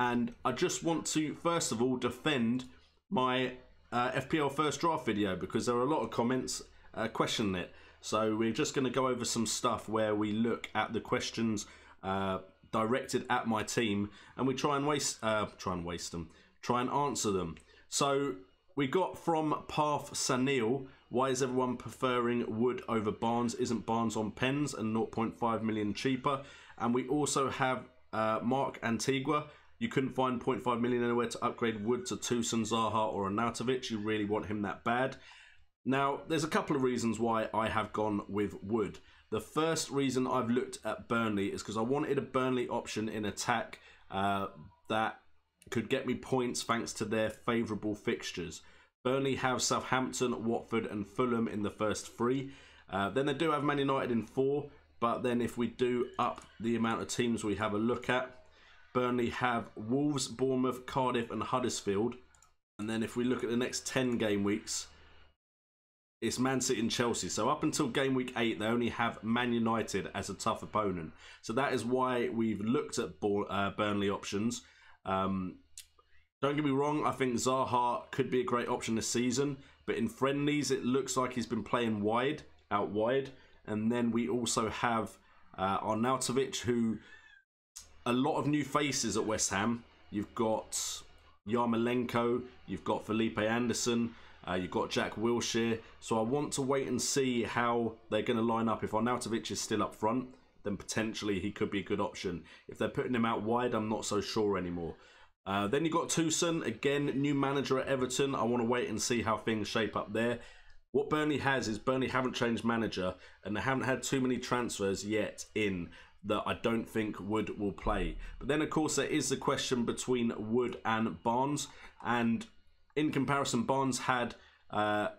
And I just want to first of all defend my FPL first draft video, because there are a lot of comments questioning it. So we're just going to go over some stuff where we look at the questions directed at my team, and we try and answer them. So we got from Path Sanil, why is everyone preferring Wood over Barnes? Isn't Barnes on pens and 0.5 million cheaper? And we also have Mark Antigua. You couldn't find 0.5 million anywhere to upgrade Wood to Tosun, Zaha or Arnautovic. You really want him that bad? Now, there's a couple of reasons why I have gone with Wood. The first reason I've looked at Burnley is because I wanted a Burnley option in attack that could get me points thanks to their favourable fixtures. Burnley have Southampton, Watford and Fulham in the first three. Then they do have Man United in 4. But then if we do up the amount of teams we have a look at, Burnley have Wolves, Bournemouth, Cardiff and Huddersfield. And then if we look at the next 10 game weeks, it's Man City and Chelsea. So up until game week 8, they only have Man United as a tough opponent. So that is why we've looked at Burnley options. Don't get me wrong, I think Zaha could be a great option this season. But in friendlies, it looks like he's been playing out wide. And then we also have Arnautovic, who a lot of new faces at West Ham. You've got Yarmolenko, you've got Felipe Anderson, you've got Jack Wilshere. So I want to wait and see how they're going to line up. If Arnautovic is still up front, then potentially he could be a good option. If they're putting him out wide, I'm not so sure anymore. Then you've got Tosun, again, new manager at Everton. I want to wait and see how things shape up there. What Burnley has is Burnley haven't changed manager, and they haven't had too many transfers yet in that I don't think Wood will play. But then, of course, there is the question between Wood and Barnes. And in comparison, Barnes had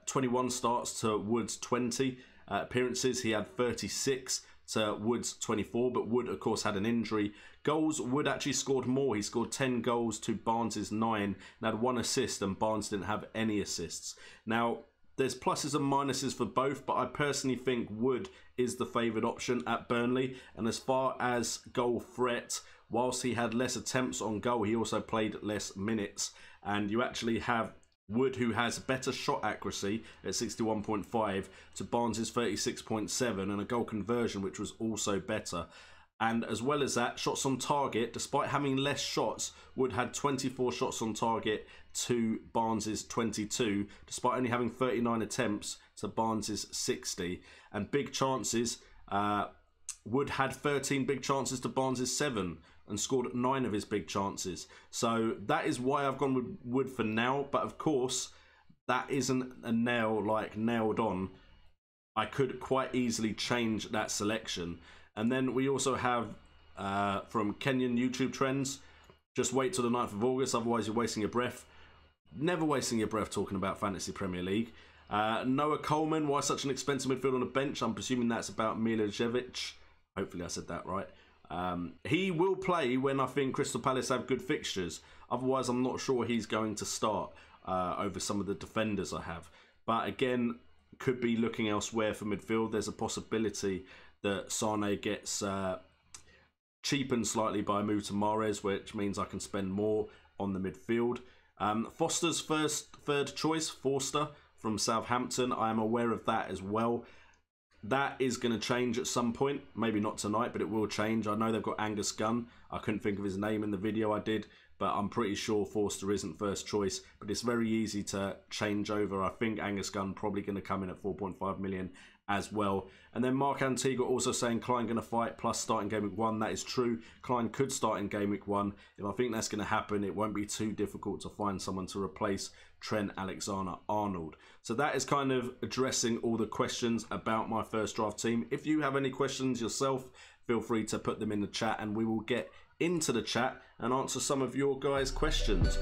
21 starts to Wood's 20 appearances. He had 36 to Wood's 24, but Wood, of course, had an injury. Goals, Wood actually scored more. He scored 10 goals to Barnes's 9 and had 1 assist, and Barnes didn't have any assists. Now, there's pluses and minuses for both, but I personally think Wood is the favoured option at Burnley. And as far as goal threat, whilst he had less attempts on goal, he also played less minutes. And you actually have Wood, who has better shot accuracy at 61.5 to Barnes's 36.7, and a goal conversion which was also better. And as well as that, shots on target, despite having less shots, Wood had 24 shots on target to Barnes's 22, despite only having 39 attempts to Barnes's 60. And big chances, Wood had 13 big chances to Barnes's 7 and scored 9 of his big chances. So that is why I've gone with Wood for now. But of course, that isn't a nailed on. I could quite easily change that selection. And then we also have from Kenyan YouTube Trends, just wait till the 9th of August, otherwise you're wasting your breath. Never wasting your breath talking about Fantasy Premier League. Noah Coleman, why such an expensive midfield on the bench? I'm presuming that's about Milicevic. Hopefully I said that right. He will play when I think Crystal Palace have good fixtures. Otherwise, I'm not sure he's going to start over some of the defenders I have. But again, could be looking elsewhere for midfield. There's a possibility that Sane gets cheapened slightly by a move to Mahrez, which means I can spend more on the midfield. Foster's third choice, Forster from Southampton. I am aware of that as well. That is going to change at some point. Maybe not tonight, but it will change. I know they've got Angus Gunn. I couldn't think of his name in the video I did, but I'm pretty sure Forster isn't first choice. But it's very easy to change over. I think Angus Gunn probably going to come in at 4.5 million as well. And then Mark Antigua also saying Klein going to fight plus start in game week 1. That is true. Klein could start in game week 1. If I think that's going to happen, it won't be too difficult to find someone to replace Trent Alexander-Arnold. So that is kind of addressing all the questions about my first draft team. If you have any questions yourself, feel free to put them in the chat and we will get into the chat and answer some of your guys' questions.